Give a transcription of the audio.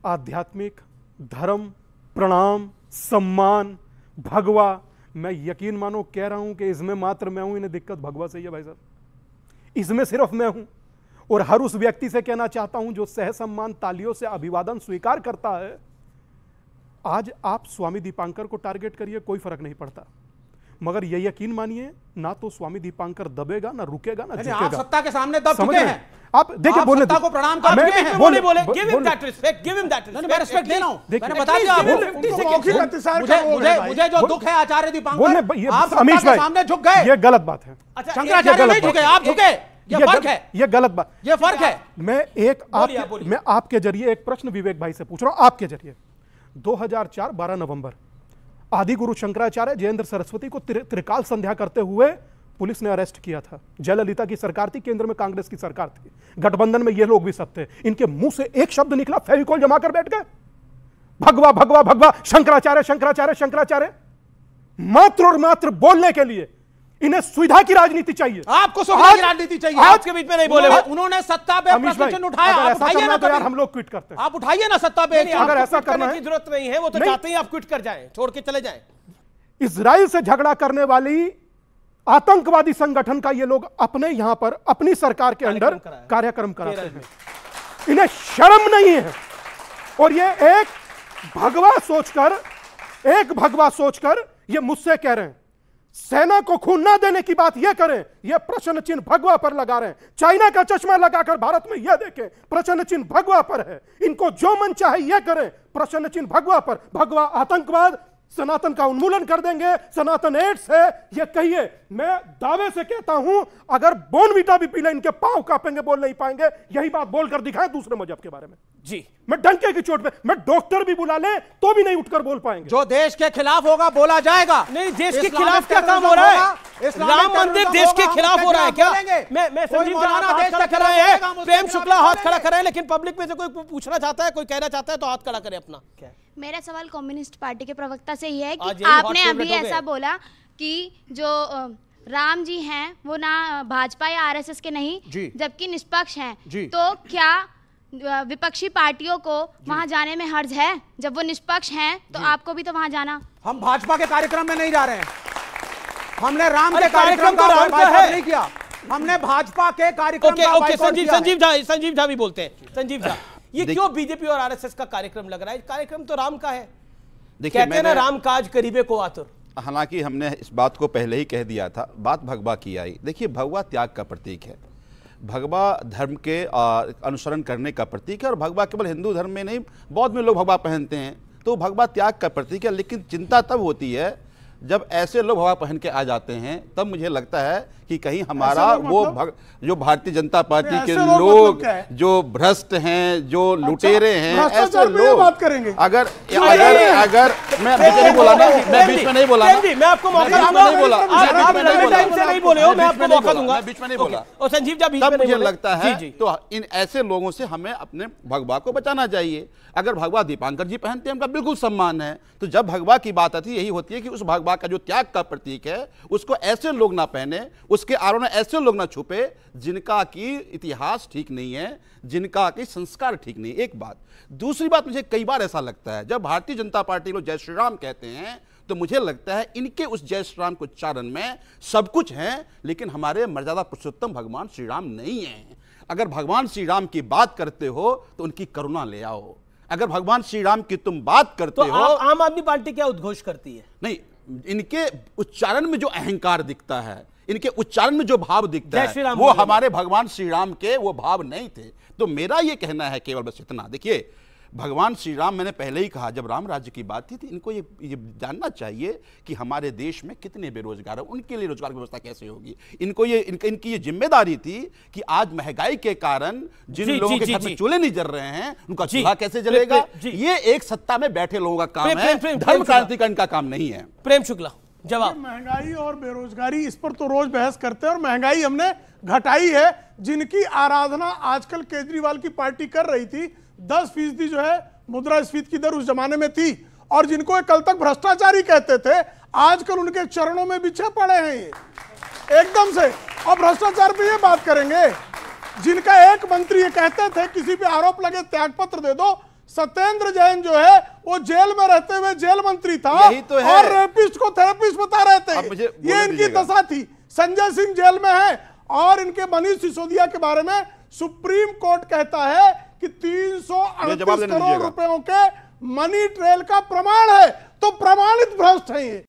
आध्यात्मिक, धर्म, प्रणाम, सम्मान, भगवा, मैं यकीन मानो कह रहा हूं कि इसमें मात्र मैं हूं, इन्हें दिक्कत भगवा से ही है भाई साहब, इसमें सिर्फ मैं हूं। और हर उस व्यक्ति से कहना चाहता हूं जो सहसम्मान तालियों से अभिवादन स्वीकार करता है, आज आप स्वामी दीपांकर को टारगेट करिए, कोई फर्क नहीं पड़ता, मगर यह यकीन मानिए ना तो स्वामी दीपांकर दबेगा, ना रुकेगा, ना झुकेगा। आप सत्ता के सामने दब चुके हैं। आप देखिए, बोलने सत्ता को प्रणाम कर चुके हैं। बोले give him that respect, give him that respect. मैं रिस्पेक्ट दे रहा हूं, मैंने बता दिया मुझे जो दुख है आचार्य दीपांकर, आप सत्ता के सामने झुक गए, ये गलत बात है। शंकराचार्य नहीं झुके, आप झुके, ये फर्क है, ये गलत बात, ये फर्क है। मैं आपके जरिए एक प्रश्न विवेक भाई से पूछ रहा हूं, आपके जरिए 2004 12 नवंबर आदि गुरु शंकराचार्य जयेंद्र सरस्वती को त्रिकाल संध्या करते हुए पुलिस ने अरेस्ट किया था। जयललिता की सरकार थी, केंद्र में कांग्रेस की सरकार थी, गठबंधन में ये लोग भी सब थे। इनके मुंह से एक शब्द निकला, फेविकॉल जमा कर बैठ गए, भगवा भगवा भगवा, शंकराचार्य शंकराचार्य शंकराचार्य। मात्र और मात्र बोलने के लिए इन्हें सुविधा की राजनीति चाहिए। आपको सुविधा की राजनीति चाहिए, आपके बीच में नहीं बोले। उन्होंने सत्ता पे प्रश्न चिन्ह उठाया, आप उठाइए ना, तो यार हम लोग क्विट करते हैं। आप उठाइए ना सत्ता पे। अगर ऐसा करने की जरूरत नहीं है, वो तो चाहते हैं आप क्विट कर जाएं, छोड़ के चले जाएं। इजराइल से झगड़ा करने वाली आतंकवादी संगठन का ये लोग अपने यहां पर अपनी सरकार के अंदर कार्यक्रम कराते हैं, इन्हें शर्म नहीं है। और ये एक भगवा सोचकर ये मुझसे कह रहे हैं सेना को खून ना देने की बात ये करें, ये प्रश्न चिन्ह भगवा पर लगा रहे हैं। चाइना का चश्मा लगाकर भारत में ये देखें, प्रश्न चिन्ह भगवा पर है। इनको जो मन चाहे ये करें, प्रश्न चिन्ह भगवा पर। भगवा आतंकवाद, सनातन का उन्मूलन कर देंगे, सनातन एड्स है, ये कहिए। मैं दावे से कहता हूं अगर बोर्नविटा भी पी ले इनके पांव कांपेंगे, बोल नहीं पाएंगे। यही बात बोलकर दिखाएं दूसरे मजहब के बारे में जी। मैं डंके की चोट पे, मैं डॉक्टर भी बुला ले तो भी नहीं उठकर बोल पाएंगे। जो देश के खिलाफ होगा बोला जाएगा। नहीं, देश के खिलाफ क्या काम हो रहा है? राम मंदिर देश के खिलाफ हो रहा है क्या? मैं संजीव जी हाथ खड़ा कर रहे हैं, प्रेम शुक्ला हाथ खड़ा कर रहे हैं, लेकिन पब्लिक में से कोई पूछना चाहता है, कोई कहना चाहता है तो हाथ खड़ा करे अपना। मेरा सवाल कम्युनिस्ट पार्टी के प्रवक्ता से ये है कि आपने अभी ऐसा बोला कि जो राम जी हैं वो ना भाजपा या आरएसएस के नहीं, जबकि निष्पक्ष हैं, तो क्या विपक्षी पार्टियों को वहां जाने में हर्ज है? जब वो निष्पक्ष हैं तो आपको भी तो वहां जाना। हम भाजपा के कार्यक्रम में नहीं जा रहे हैं, हमने राम के कार्यक्रम का बाइकआउट नहीं किया, हमने भाजपा के कार्यक्रम का बाइकआउट किया। संजीव झा भी बोलते हैं। संजीव झा, ये क्यों बीजेपी और आरएसएस का कार्यक्रम लग रहा है? कार्यक्रम तो राम का है, कहते हैं ना राम काज करीबे को आतुर। हालांकि हमने इस बात को पहले ही कह दिया था, बात भगवा की आई। देखिए, भगवा त्याग का प्रतीक है, भगवा धर्म के अनुसरण करने का प्रतीक है। और भगवा केवल हिंदू धर्म में नहीं, बौद्ध में लोग भगवा पहनते हैं, तो भगवा त्याग का प्रतीक है। लेकिन चिंता तब होती है जब ऐसे लोग भगवा पहन के आ जाते हैं, तब मुझे लगता है कि कहीं हमारा वो जो भारतीय जनता पार्टी के लोग जो भ्रष्ट हैं, जो लुटेरे हैं, ऐसे लोग बात करेंगे। अगर मैं बीच में नहीं बोला ना, मैं बीच में नहीं बोला, मैं आपको मौका दूंगा, नहीं बोला आप लंबे टाइम से नहीं बोले हो, मैं आपको मौका दूंगा, बीच में नहीं बोला। और संजीव जी तब मुझे लगता है तो इन ऐसे लोगों से हमें अपने भगवा को बचाना चाहिए। अगर भगवा दीपांकर जी पहनते हैं, उनका बिल्कुल सम्मान है, तो जब भगवा की बात आती है यही होती है कि उस भगवा का जो त्याग का प्रतीक है उसको ऐसे लोग ना पहने, उसके आड़ों में ऐसे लोग ना छुपे जिनका की इतिहास ठीक नहीं है, जिनका की संस्कार ठीक नहीं। एक बात। दूसरी बात, मुझे कई बार ऐसा लगता है जब भारतीय जनता पार्टी लोग जय श्री राम कहते हैं तो मुझे लगता है इनके उस जय श्री राम को उच्चारण में सब कुछ है, लेकिन हमारे मर्यादा पुरुषोत्तम भगवान श्री राम नहीं है। अगर भगवान श्री राम की बात करते हो तो उनकी करुणा ले आओ। अगर भगवान श्री राम की तुम बात करते हो, आम आदमी पार्टी क्या उद्घोष करती है? नहीं, इनके उच्चारण में जो अहंकार दिखता है, इनके उच्चारण में जो भाव दिखता है, वो हमारे भगवान श्री राम के वो भाव नहीं थे। तो मेरा ये कहना है केवल बस इतना। देखिए, भगवान श्री राम, मैंने पहले ही कहा जब राम राज्य की बात थी, तो इनको ये जानना चाहिए कि हमारे देश में कितने बेरोजगार हैं, उनके लिए रोजगार की व्यवस्था कैसे होगी। इनको ये इनकी ये जिम्मेदारी थी कि आज महंगाई के कारण जिन लोगों के घर में चूल्हे नहीं जल रहे हैं, उनका चूल्हा कैसे जलेगा। ये एक सत्ता में बैठे लोगों का काम है, धर्म क्रांति का इनका काम नहीं है। प्रेम शुक्ला, जवाब। महंगाई और बेरोजगारी, इस पर तो रोज बहस करते हैं, और महंगाई हमने घटाई है। जिनकी आराधना आजकल केजरीवाल की पार्टी कर रही थी, 10% जो है मुद्रास्फीति की दर उस जमाने में थी, और जिनको कल तक भ्रष्टाचारी कहते थे आजकल उनके चरणों में बिछे पड़े हैं ये एकदम से। और भ्रष्टाचार पे ये बात करेंगे, जिनका एक मंत्री ये कहते थे किसी पे आरोप लगे त्यागपत्र दे दो, सत्येंद्र जैन जो है वो जेल में रहते हुए जेल मंत्री था तो है। और रेपिस्ट को थेरेपिस्ट बता रहे थे। ये इनकी दशा थी। संजय सिंह जेल में है और इनके मनीष सिसोदिया के बारे में सुप्रीम कोर्ट कहता है कि 338 करोड़ रुपयों के मनी ट्रेल का प्रमाण है। तो प्रमाणित भ्रष्ट है ये।